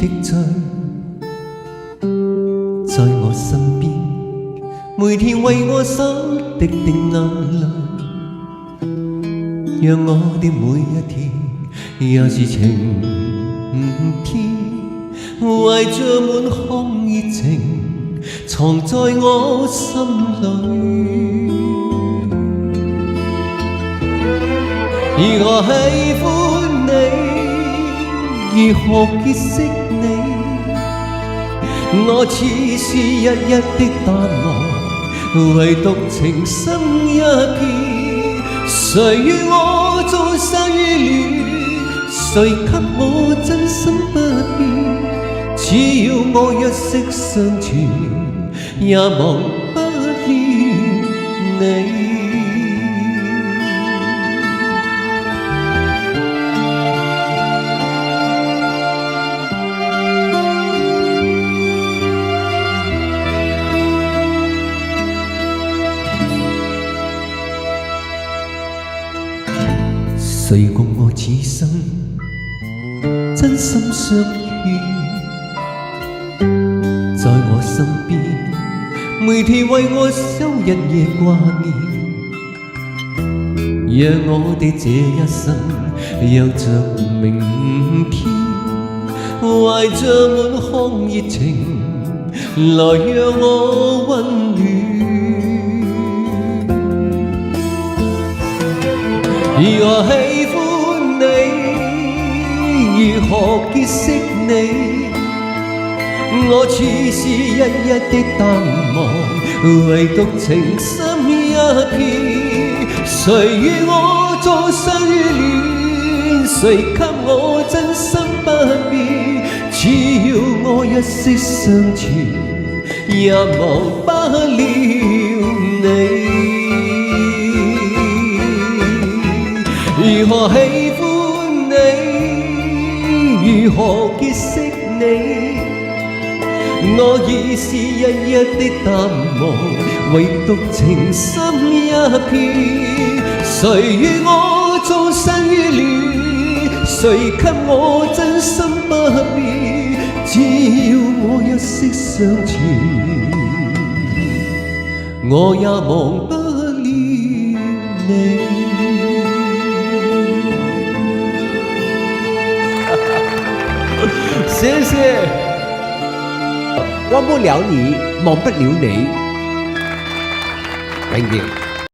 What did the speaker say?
的罪，在我身邊，每天為我手滴滴眼淚，讓我的每一天也是晴天，懷着滿腔熱情藏在我心裏。而我喜歡你，如何結識你？我似是日日的淡忘，唯獨情深一片。誰與我做相依戀？誰給我真心不變？只要我一息相存，也忘不了你。誰共我此生真心相勸，在我身邊，每天為我守日夜掛念，讓我的這一生有着明天，懷着滿腔熱情來讓我溫暖。而我喜歡你，如何結識你？我似是日日的淡忘，唯獨情深一片。誰與我做相依戀？誰給我真心不變？只要我一息相存，也忘不了你。如何喜歡你？如何結識你？我已是日日的淡忘，唯獨情深一片。誰與我做相依戀？誰給我真心不變？只要我一息相存，我也忘不了你。謝謝，忘不了你，忘不了你。Thank you。